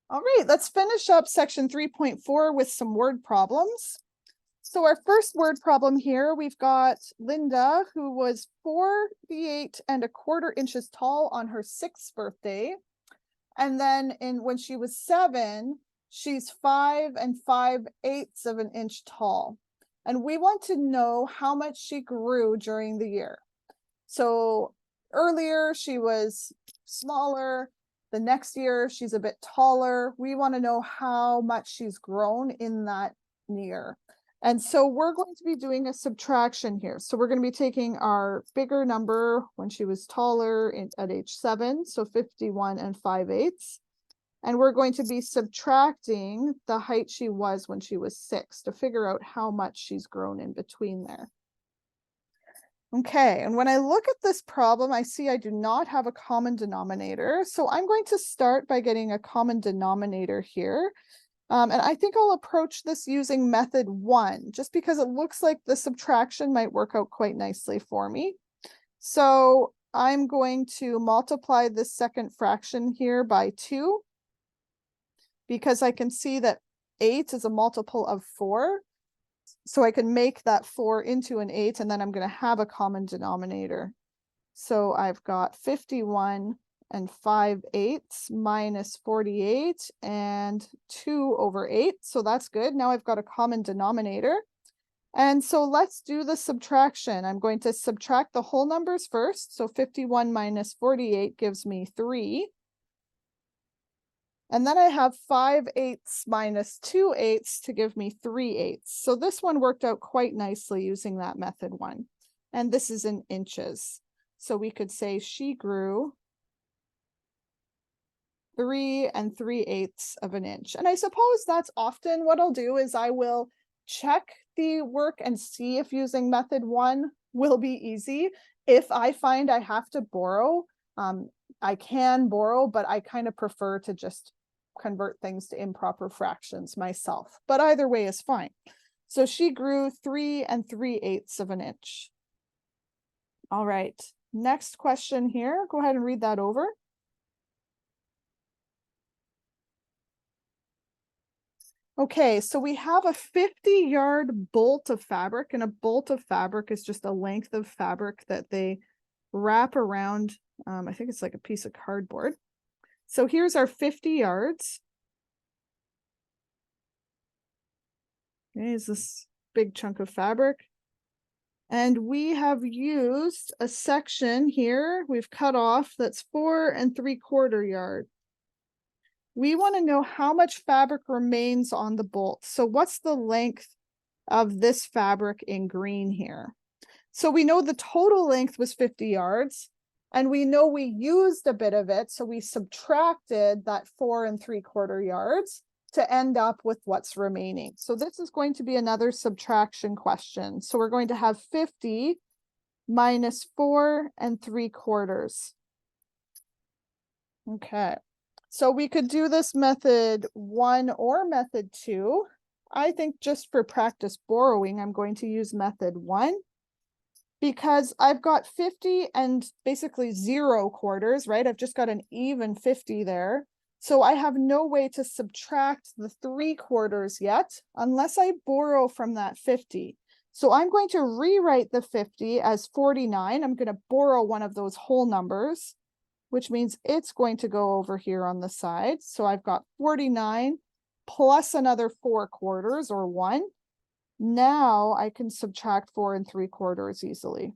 All right, let's finish up section 3.4 with some word problems. So our first word problem here, we've got Linda, who was 48¼ inches tall on her 6th birthday. And then when she was 7, she's 5 5/8 of an inch tall. And we want to know how much she grew during the year. So earlier she was smaller. The next year she's a bit taller. We want to know how much she's grown in that year. And so we're going to be doing a subtraction here. So we're going to be taking our bigger number when she was taller at age 7, so 51 5/8. And we're going to be subtracting the height she was when she was 6 to figure out how much she's grown in between there. Okay, and when I look at this problem, I see I do not have a common denominator. So I'm going to start by getting a common denominator here. And I think I'll approach this using method 1, just because it looks like the subtraction might work out quite nicely for me. So I'm going to multiply this second fraction here by 2, because I can see that 8 is a multiple of 4. So I can make that 4 into an 8, and then I'm going to have a common denominator. So I've got 51 5/8 minus 48 and 2/8. So that's good. Now I've got a common denominator. And so let's do the subtraction. I'm going to subtract the whole numbers first. So 51 minus 48 gives me 3. And then I have 5/8 minus 2/8 to give me 3/8. So this one worked out quite nicely using that method 1. And this is in inches. So we could say she grew 3 3/8 of an inch. And I suppose that's often what I'll do is I will check the work and see if using method 1 will be easy. If I find I have to borrow, I can borrow, but I kind of prefer to just convert things to improper fractions myself. But either way is fine. So she grew 3 3/8 of an inch. All right, next question here. Go ahead and read that over. Okay, so we have a 50-yard bolt of fabric, and a bolt of fabric is just a length of fabric that they wrap around. I think it's like a piece of cardboard. So here's our 50 yards. Okay, is this big chunk of fabric? And we have used a section here we've cut off that's 4 3/4 yards. We want to know how much fabric remains on the bolt. So what's the length of this fabric in green here? So we know the total length was 50 yards, and we know we used a bit of it. So we subtracted that 4 3/4 yards to end up with what's remaining. So this is going to be another subtraction question. So we're going to have 50 minus 4 3/4. Okay. So we could do this method 1 or method 2. I think just for practice borrowing, I'm going to use method 1, because I've got 50 and basically 0 quarters, right? I've just got an even 50 there. So I have no way to subtract the 3/4 yet, unless I borrow from that 50. So I'm going to rewrite the 50 as 49. I'm going to borrow one of those whole numbers, which means it's going to go over here on the side. So I've got 49 plus another 4 quarters, or 1. Now I can subtract 4 3/4 easily.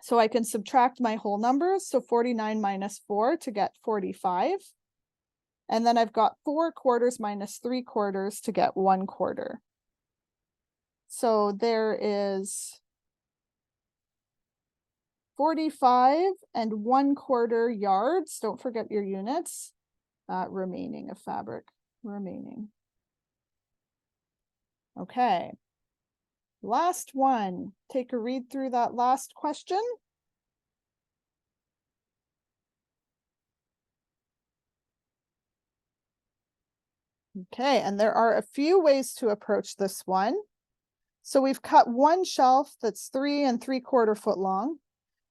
So I can subtract my whole numbers. So 49 minus 4 to get 45. And then I've got 4 quarters minus 3/4 to get 1/4. So there is 45 1/4 yards. Don't forget your units. Remaining of fabric. Remaining. Okay. Last one. Take a read through that last question. Okay, and there are a few ways to approach this one. So we've cut one shelf that's 3 3/4 foot long,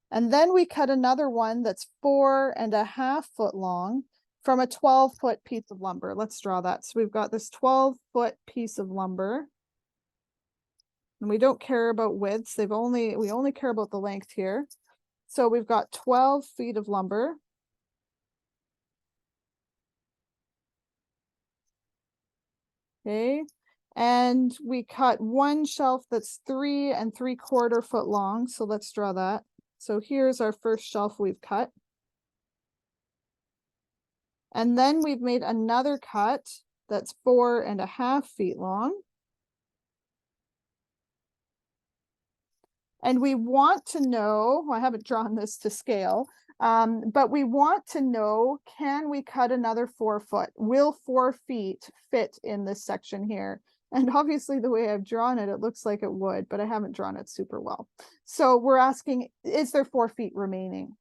and then we cut another one that's 4 1/2 foot long from a 12-foot piece of lumber. Let's draw that. So we've got this 12-foot piece of lumber. And we don't care about widths. We only care about the length here. So we've got 12 feet of lumber. Okay. And we cut one shelf that's 3 3/4 foot long. So let's draw that. So here's our first shelf we've cut. And then we've made another cut that's 4 1/2 feet long. And we want to know, well, I haven't drawn this to scale, but we want to know, can we cut another 4 foot? Will 4 feet fit in this section here? And obviously the way I've drawn it, it looks like it would, but I haven't drawn it super well. So we're asking, is there 4 feet remaining?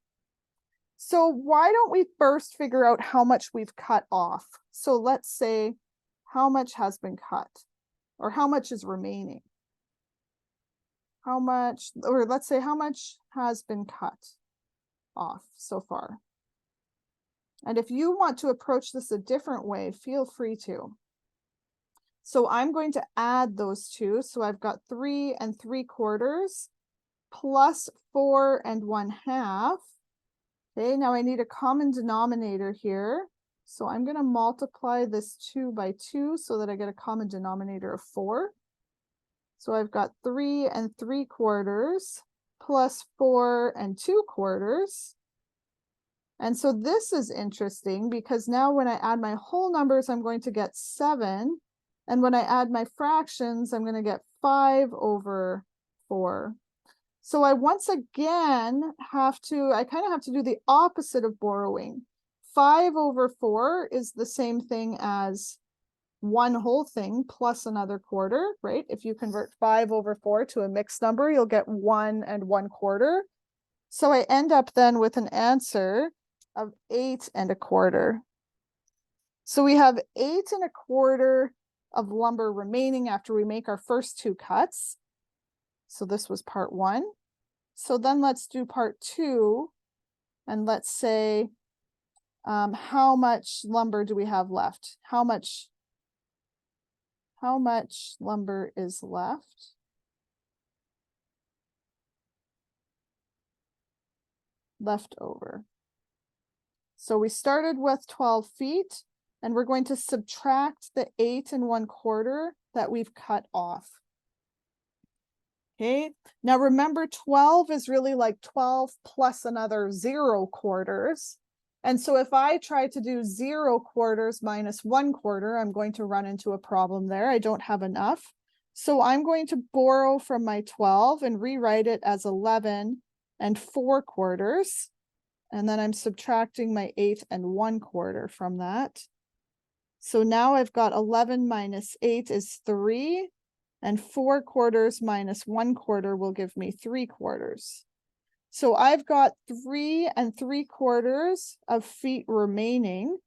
So why don't we first figure out how much we've cut off? So let's say how much has been cut, or how much is remaining. How much, or let's say how much has been cut off so far. And if you want to approach this a different way, feel free to. So I'm going to add those two. So I've got 3 3/4 plus 4 1/2. Okay, now I need a common denominator here. So I'm going to multiply this 2 by 2 so that I get a common denominator of 4. So I've got 3 3/4 plus 4 2/4. And so this is interesting because now when I add my whole numbers, I'm going to get 7. And when I add my fractions, I'm going to get 5/4. So I once again I kind of have to do the opposite of borrowing. 5/4 is the same thing as one whole thing plus another quarter, right? If you convert 5/4 to a mixed number, you'll get 1 1/4. So I end up then with an answer of 8 1/4. So we have 8 1/4 of lumber remaining after we make our first 2 cuts. So this was part 1. So then let's do part 2. And let's say, how much lumber do we have left? How much lumber is left? Left over. So we started with 12 feet, and we're going to subtract the 8 1/4 that we've cut off. Okay, now remember 12 is really like 12 plus another 0/4. And so if I try to do 0/4 minus 1/4, I'm going to run into a problem there. I don't have enough. So I'm going to borrow from my 12 and rewrite it as 11 4/4. And then I'm subtracting my 8 1/4 from that. So now I've got 11 minus 8 is 3. And 4/4 minus 1/4 will give me 3/4. So I've got 3 3/4 of feet remaining.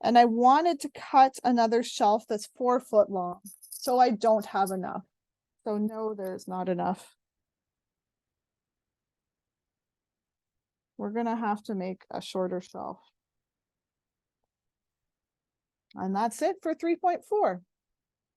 And I wanted to cut another shelf that's 4 foot long. So I don't have enough. So no, there's not enough. We're going to have to make a shorter shelf. And that's it for 3.4.